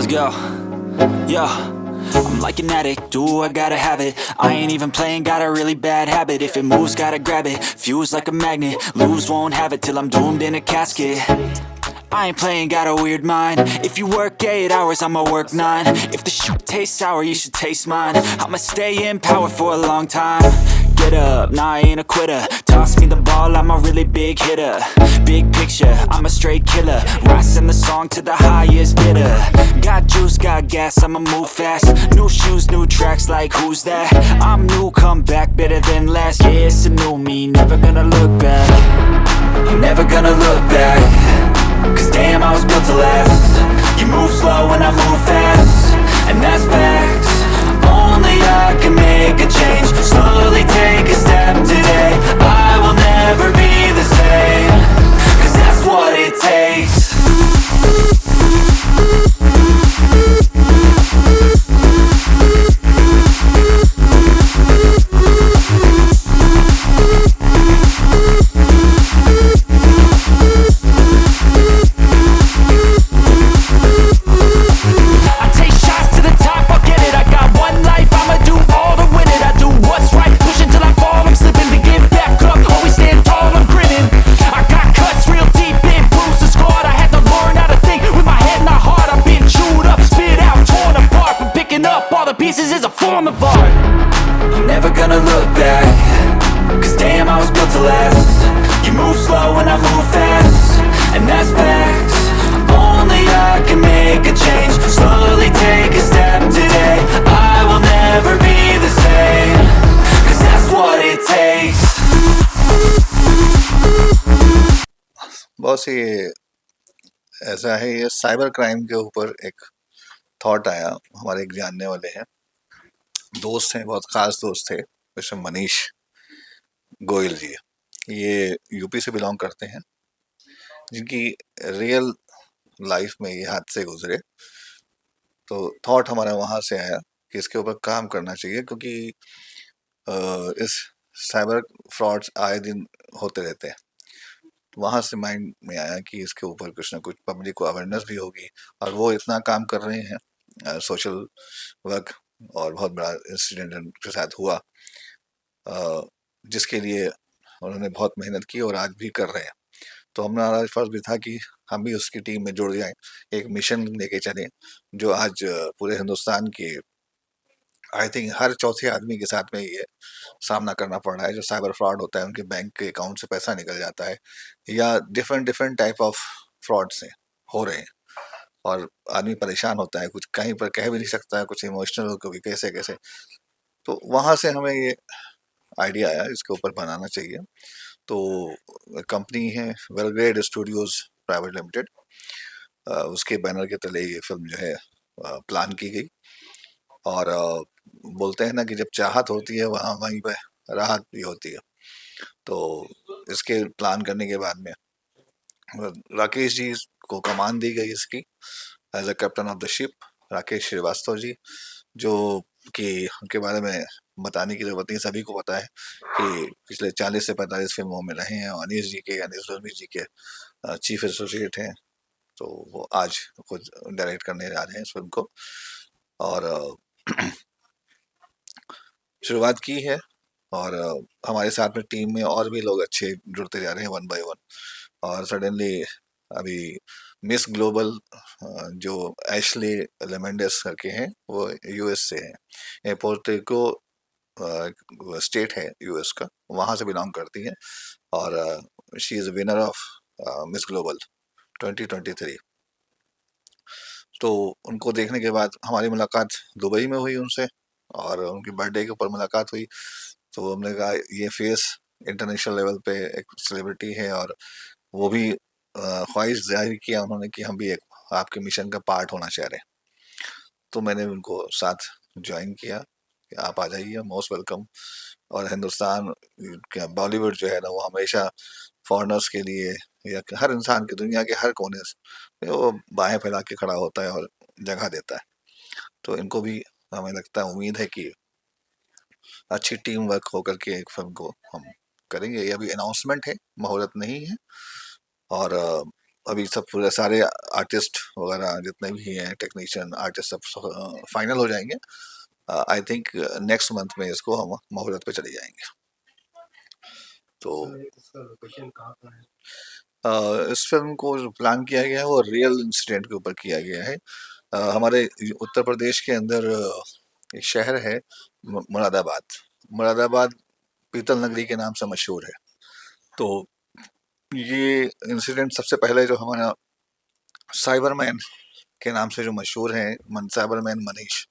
Let's go. Yo, I'm like an addict, do I gotta have it. I ain't even playing, got a really bad habit. If it moves, gotta grab it, fuse like a magnet. Lose, won't have it till I'm doomed in a casket. I ain't playing, got a weird mind. If you work 8 hours, I'ma work 9. If the shit tastes sour, you should taste mine. I'ma stay in power for a long time. Get up, nah I ain't a quitter. Toss me the ball, I'm a really big hitter. Big picture, I'm a straight killer. Rising the song to the highest bidder. Got juice, got gas, I'ma move fast. New shoes, new tracks, like who's that? I'm new, come back, better than last. Yeah, it's a new me, never gonna look back. I'm never gonna look back. Cause damn, I was built to last. You move slow and I move fast, and that's facts. Only I can make a change. Slowly take a step today. I will never be the same. Cause that's what it takes. Pieces is a form of art. I'm never gonna look back. Cause damn, I was built to last. You move slow and I move fast, and that's facts. Only I can make a change. Slowly take a step today. I will never be the same. Cause that's what it takes. Boss ये ऐसा है, ये cyber crime के ऊपर एक thought आया। हमारे एक जानने वाले हैं, दोस्त हैं, बहुत खास दोस्त थे, मिस्टर मनीष गोयल जी। ये यूपी से बिलोंग करते हैं, जिनकी रियल लाइफ में ये हादसे गुजरे। तो थॉट हमारा वहाँ से आया कि इसके ऊपर काम करना चाहिए, क्योंकि इस साइबर फ्रॉड्स आए दिन होते रहते हैं। वहाँ से माइंड में आया कि इसके ऊपर कुछ ना कुछ पब्लिक को अवेयरनेस भी होगी। और वो इतना काम कर रहे हैं सोशल वर्क, और बहुत बड़ा इंसिडेंट उनके साथ हुआ, जिसके लिए उन्होंने बहुत मेहनत की और आज भी कर रहे हैं। तो हमारा फर्ज भी था कि हम भी उसकी टीम में जुड़ जाएं, एक मिशन लेके चलें, जो आज पूरे हिंदुस्तान के आई थिंक हर चौथे आदमी के साथ में ये सामना करना पड़ रहा है। जो साइबर फ्रॉड होता है, उनके बैंक के अकाउंट से पैसा निकल जाता है, या different different type of fraud से हो रहे हैं, और आदमी परेशान होता है, कुछ कहीं पर कह भी नहीं सकता है, कुछ इमोशनल कभी कैसे कैसे। तो वहाँ से हमें ये आइडिया आया, इसके ऊपर बनाना चाहिए। तो कंपनी है वेलग्रेड स्टूडियोज प्राइवेट लिमिटेड, उसके बैनर के तले ये फिल्म जो है प्लान की गई। और बोलते हैं ना कि जब चाहत होती है वहाँ वहीं पे राहत भी होती है। तो इसके प्लान करने के बाद में राकेश जी को कमान दी गई इसकी, as a captain of the ship, Rakesh Shrivastava ji, जो कि उनके बारे में बताने की जरूरत नहीं, सभी को पता है कि पिछले 40 से 45 फिल्मों में रहे हैं। अनीस जी के, अनीस जोशी जी के चीफ एसोसिएट हैं। तो वो आज खुद डायरेक्ट करने जा रहे हैं इस फिल्म को, और शुरुआत की है। और हमारे साथ में टीम में और भी लोग अच्छे जुड़ते जा रहे हैं वन बाय वन। और सडनली अभी मिस ग्लोबल जो एशली लेमेंडेस करके हैं, वो यूएस से हैं, ये पोर्टरिको स्टेट है यूएस का, वहाँ से बिलोंग करती हैं। और she is winner of miss global 2023। तो उनको देखने के बाद हमारी मुलाकात दुबई में हुई उनसे, और उनकी बर्थडे के ऊपर मुलाकात हुई। तो हमने कहा ये फेस इंटरनेशनल लेवल पे एक सेलिब्रिटी है, और वो भी ख्वाहिश जाहिर किया उन्होंने कि हम भी एक आपके मिशन का पार्ट होना चाह रहे हैं। तो मैंने उनको साथ ज्वाइन किया कि आप आ जाइए, मोस्ट वेलकम। और हिंदुस्तान बॉलीवुड जो है ना, वो हमेशा फॉरेनर्स के लिए, या हर इंसान के दुनिया के हर कोने से वो बाहें फैला के खड़ा होता है और जगह देता है। तो इनको भी हमें लगता है, उम्मीद है कि अच्छी टीम वर्क होकर के एक फिल्म को हम करेंगे। ये अभी अनाउंसमेंट है, मुहूर्त नहीं है। और अभी सब पूरे सारे आर्टिस्ट वगैरह जितने भी हैं, टेक्नीशियन आर्टिस्ट, सब फाइनल हो जाएंगे। आई थिंक नेक्स्ट मंथ में इसको हम मुहूर्त पे चले जाएंगे। तो इस फिल्म को जो प्लान किया गया है वो रियल इंसिडेंट के ऊपर किया गया है। हमारे उत्तर प्रदेश के अंदर एक शहर है मुरादाबाद। मुरादाबाद पीतल नगरी के नाम से मशहूर है। तो ये इंसिडेंट सबसे पहले जो हमारा साइबरमैन के नाम से जो मशहूर है, साइबरमैन मनीष,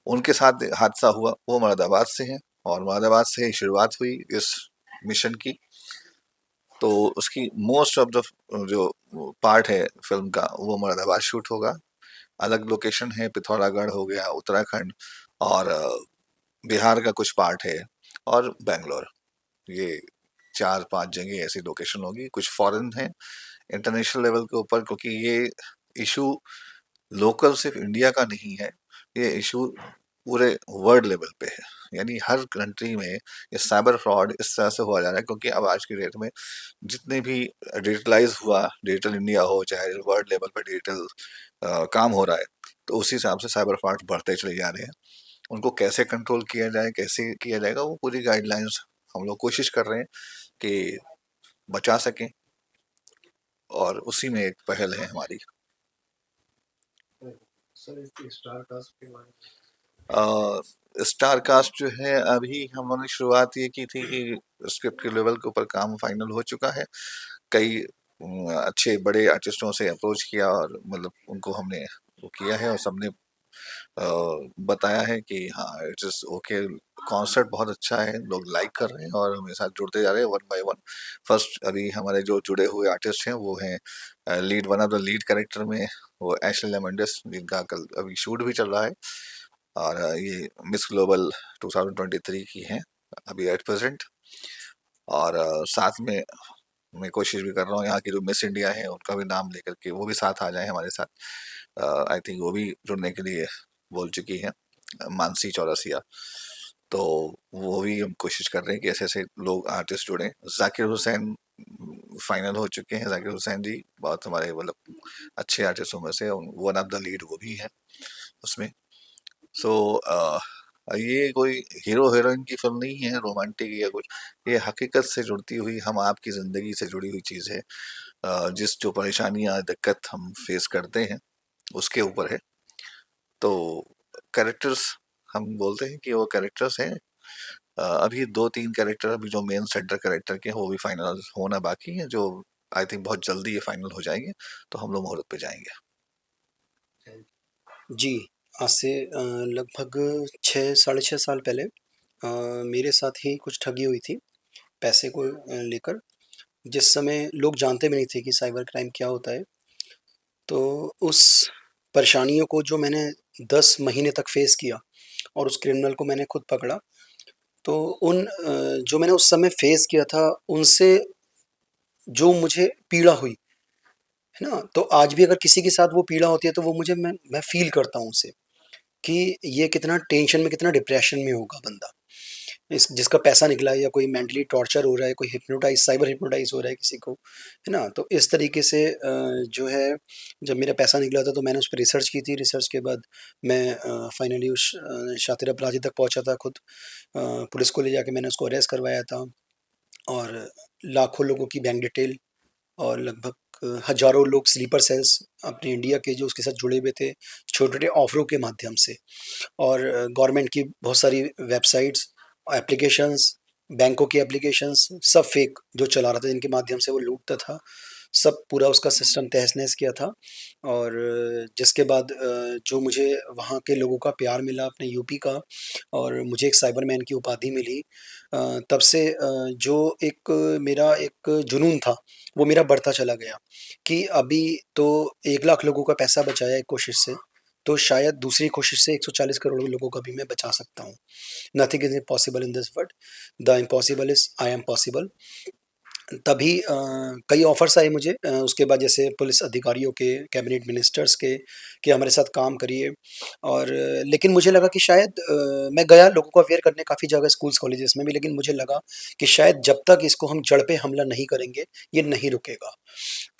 उनके साथ हादसा हुआ, वो मुरादाबाद से है और मुरादाबाद से ही शुरुआत हुई इस मिशन की। तो उसकी मोस्ट ऑफ द जो पार्ट है फिल्म का वो मुरादाबाद शूट होगा। अलग लोकेशन है, पिथौरागढ़ हो गया, उत्तराखंड, और बिहार का कुछ पार्ट है, और बेंगलोर। ये 4-5 जगह ऐसी लोकेशन होगी। कुछ फॉरेन है, इंटरनेशनल लेवल के ऊपर, क्योंकि ये इशू लोकल सिर्फ इंडिया का नहीं है, ये इशू पूरे वर्ल्ड लेवल पे है। यानी हर कंट्री में ये साइबर फ्रॉड इस तरह से हुआ जा रहा है, क्योंकि अब आज की डेट में जितने भी डिजिटलाइज हुआ, डिजिटल इंडिया हो चाहे वर्ल्ड लेवल पर डिजिटल काम हो रहा है, तो उसी हिसाब से साइबर फ्रॉड बढ़ते चले जा रहे हैं। उनको कैसे कंट्रोल किया जाए, कैसे किया जाएगा, वो पूरी गाइडलाइंस हम लोग कोशिश कर रहे हैं कि बचा सकें, और उसी में एक पहल है हमारी। स्टार कास्ट जो है, अभी हमने शुरुआत ये की थी कि स्क्रिप्ट के लेवल के ऊपर काम फाइनल हो चुका है। कई अच्छे बड़े आर्टिस्टों से अप्रोच किया और मतलब उनको हमने वो किया है, और सबने बताया है कि हाँ इट इज़ ओके, कॉन्सेप्ट बहुत अच्छा है, लोग लाइक कर रहे हैं और हमारे साथ जुड़ते जा रहे हैं वन बाय वन। फर्स्ट अभी हमारे जो जुड़े हुए आर्टिस्ट हैं वो हैं lead, one of the lead character में वो एशले लेमेंडिस, जिनका कल अभी शूट भी चल रहा है, और ये मिस ग्लोबल 2023 की हैं अभी एट प्रेजेंट। और साथ में मैं कोशिश भी कर रहा हूँ यहाँ की जो मिस इंडिया है उनका भी नाम लेकर के वो भी साथ आ जाए हमारे साथ। आई थिंक वो भी जुड़ने के लिए बोल चुकी है, मानसी चौरसिया। तो वो भी हम कोशिश कर रहे हैं कि ऐसे ऐसे लोग आर्टिस्ट जुड़े। जाकिर हुसैन फाइनल हो चुके हैं। जाकिर हुसैन जी बहुत हमारे मतलब अच्छे आर्टिस्टों में से वन ऑफ द लीड वो भी हैं उसमें। सो ये कोई हीरो हीरोइन की फिल्म नहीं है रोमांटिक या कुछ, ये हकीकत से जुड़ती हुई, हम आपकी ज़िंदगी से जुड़ी हुई चीज़ है। जिस जो परेशानियाँ दिक्कत हम फेस करते हैं उसके ऊपर है। तो कैरेक्टर्स हम बोलते हैं कि वो कैरेक्टर्स हैं। अभी 2-3 कैरेक्टर अभी जो मेन सेंटर कैरेक्टर के हैं वो भी फाइनल होना बाकी है, जो आई थिंक बहुत जल्दी ये फाइनल हो जाएंगे, तो हम लोग मुहूर्त पे जाएंगे। जी, आज से लगभग 6 साढ़े 6 साल पहले मेरे साथ ही कुछ ठगी हुई थी पैसे को लेकर। जिस समय लोग जानते भी नहीं थे कि साइबर क्राइम क्या होता है। तो उस परेशानियों को जो मैंने 10 महीने तक फेस किया और उस क्रिमिनल को मैंने खुद पकड़ा। तो जो मैंने उस समय फेस किया था उनसे जो मुझे पीड़ा हुई, है ना? तो आज भी अगर किसी के साथ वो पीड़ा होती है तो वो मैं फ़ील करता हूँ उसे, कि ये कितना टेंशन में, कितना डिप्रेशन में होगा बंदा। इस जिसका पैसा निकला है या कोई मेंटली टॉर्चर हो रहा है, कोई साइबर हिप्नोटाइज़ हो रहा है किसी को, है ना? तो इस तरीके से जो है, जब मेरा पैसा निकला था तो मैंने उस पे रिसर्च की थी। रिसर्च के बाद मैं फाइनली उस शातिर अपराधी तक पहुँचा था खुद। पुलिस को ले जाके मैंने उसको अरेस्ट करवाया था, और लाखों लोगों की बैंक डिटेल और लगभग हज़ारों लोग स्लीपर सेल्स अपने इंडिया के जो उसके साथ जुड़े हुए थे, छोटे-छोटे ऑफ़रों के माध्यम से। और गवर्नमेंट की बहुत सारी वेबसाइट्स, एप्लीकेशंस, बैंकों की एप्लीकेशंस सब फेक जो चला रहा था, जिनके माध्यम से वो लूटता था, सब पूरा उसका सिस्टम तहस-नहस किया था। और जिसके बाद जो मुझे वहाँ के लोगों का प्यार मिला अपने यूपी का, और मुझे एक साइबरमैन की उपाधि मिली। तब से जो एक मेरा एक जुनून था, वो मेरा बढ़ता चला गया कि अभी तो 1 लाख लोगों का पैसा बचाया एक कोशिश से, तो शायद दूसरी कोशिश से 140 करोड़ लोगों का भी मैं बचा सकता हूँ। Nothing is impossible in this world, the impossible is I am possible. तभी कई ऑफ़र्स आए मुझे उसके बाद जैसे पुलिस अधिकारियों के, कैबिनेट मिनिस्टर्स के कि हमारे साथ काम करिए और लेकिन मुझे लगा कि शायद मैं गया लोगों को अवेयर करने काफ़ी जगह स्कूल्स, कॉलेजेस में भी, लेकिन मुझे लगा कि शायद जब तक इसको हम जड़ पे हमला नहीं करेंगे, ये नहीं रुकेगा।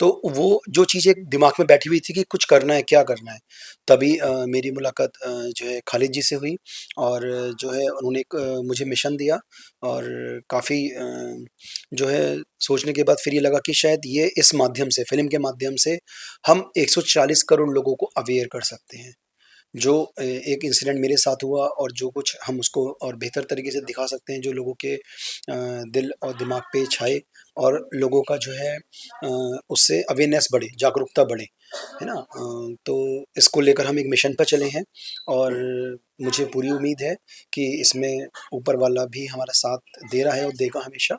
तो वो जो चीज़ एक दिमाग में बैठी हुई थी कि कुछ करना है, क्या करना है? तभी मेरी मुलाकात जो है खालिद जी से हुई और जो है उन्होंने एक मुझे मिशन दिया और काफ़ी जो है सोचने के बाद फिर ये लगा कि शायद ये इस माध्यम से, फ़िल्म के माध्यम से हम 140 करोड़ लोगों को अवेयर कर सकते हैं। जो एक इंसिडेंट मेरे साथ हुआ और जो कुछ हम उसको और बेहतर तरीके से दिखा सकते हैं, जो लोगों के दिल और दिमाग पे छाए और लोगों का जो है उससे अवेयरनेस बढ़े, जागरूकता बढ़े, है ना? तो इसको लेकर हम एक मिशन पर चले हैं और मुझे पूरी उम्मीद है कि इसमें ऊपर वाला भी हमारा साथ दे रहा है और देगा हमेशा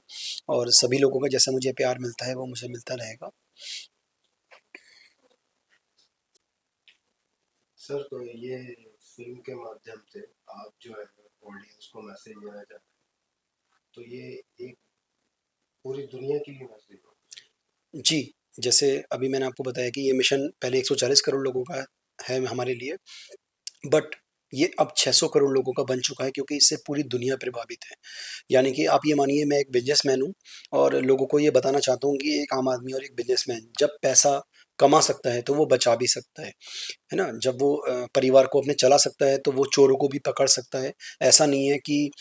और सभी लोगों का जैसा मुझे प्यार मिलता है, वो मुझे मिलता रहेगा। सर, तो ये फ़िल्म के माध्यम से आप जो है ऑडियंस को मैसेज देना चाहते हैं, तो ये एक पूरी दुनिया के लिए मैसेज हो। जी, जैसे अभी मैंने आपको बताया कि ये मिशन पहले 140 करोड़ लोगों का है हमारे लिए, बट ये अब 600 करोड़ लोगों का बन चुका है क्योंकि इससे पूरी दुनिया प्रभावित है। यानी कि आप ये मानिए मैं एक बिज़नेसमैन हूँ और लोगों को ये बताना चाहता हूँ कि एक आम आदमी और एक बिज़नेसमैन जब पैसा कमा सकता है, तो वो बचा भी सकता है ना? जब वो परिवार को अपने चला सकता है, तो वो चोरों को भी पकड़ सकता है। ऐसा नहीं है कि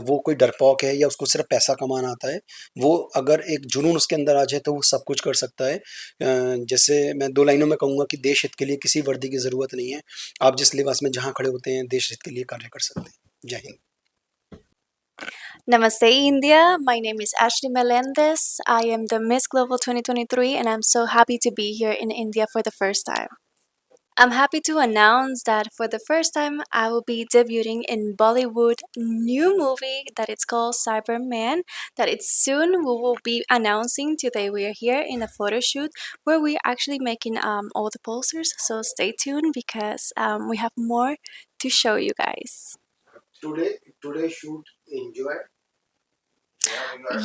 वो कोई डरपोक है या उसको सिर्फ़ पैसा कमाना आता है। वो अगर एक जुनून उसके अंदर आ जाए, तो वो सब कुछ कर सकता है। जैसे मैं 2 लाइनों में कहूँगा कि देश हित के लिए किसी वर्दी की ज़रूरत नहीं है। आप जिस लिबास में जहाँ खड़े होते हैं, देश हित के लिए कार्य कर सकते हैं। जय Hind. Namaste, India. My name is Ashley Melendez. I am the Miss Global 2023, and I'm so happy to be here in India for the first time. I'm happy to announce that for the first time, I will be debuting in Bollywood new movie that it's called Cyberman. That it's soon we will be announcing today. We are here in a photo shoot where we're actually making all the posters. So stay tuned because we have more to show you guys. Today shoot enjoy.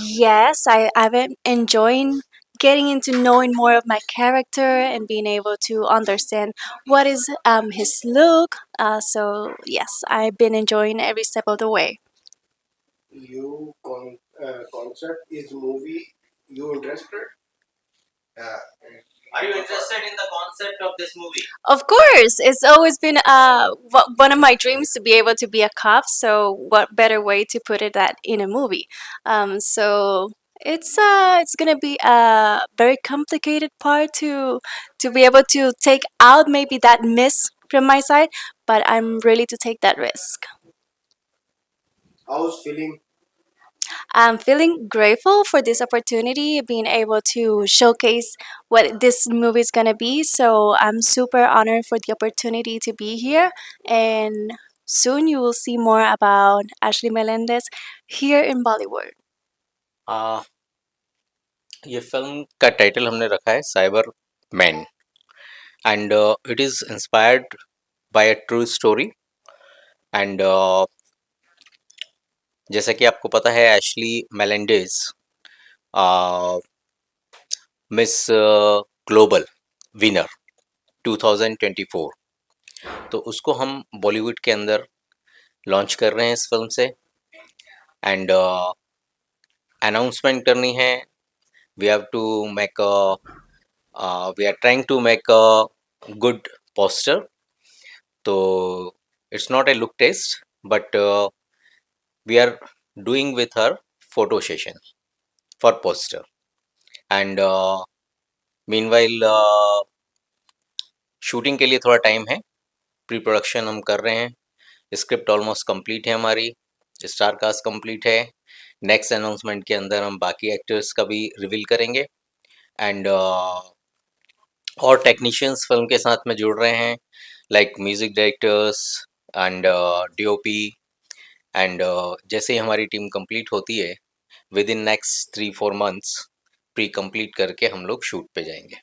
Yes, I've been enjoying getting into knowing more of my character and being able to understand what is his look. So yes, I've been enjoying every step of the way. Concept is movie. You interested? Are you interested in the concept of this movie? Of course, it's always been one of my dreams to be able to be a cop. So what better way to put it that in a movie? So it's gonna be a very complicated part to be able to take out maybe that miss from my side, but I'm ready to take that risk. How's feeling? I'm feeling grateful for this opportunity, being able to showcase what this movie is gonna be. So I'm super honored for the opportunity to be here, and soon you will see more about Ashley Melendez here in Bollywood. आ, ये film का title हमने रखा है cyber man and it is inspired by a true story and जैसा कि आपको पता है एशली मेलेंडेज मिस ग्लोबल विनर 2024, तो उसको हम बॉलीवुड के अंदर लॉन्च कर रहे हैं इस फिल्म से एंड अनाउंसमेंट करनी है. We have to make we are trying to make a good poster, so it's not a look test, but we are doing with her photo session for poster and meanwhile shooting के लिए थोड़ा time है. Pre production हम कर रहे हैं. Script almost complete है हमारी. स्टार कास्ट कंप्लीट है. नेक्स्ट अनाउंसमेंट के अंदर हम बाकी एक्टर्स का भी रिवील करेंगे एंड और टेक्नीशियंस फिल्म के साथ में जुड़ रहे हैं like music directors and DOP and जैसे ही हमारी टीम कंप्लीट होती है with in next 3-4 months pre complete करके हम लोग शूट पे जाएंगे.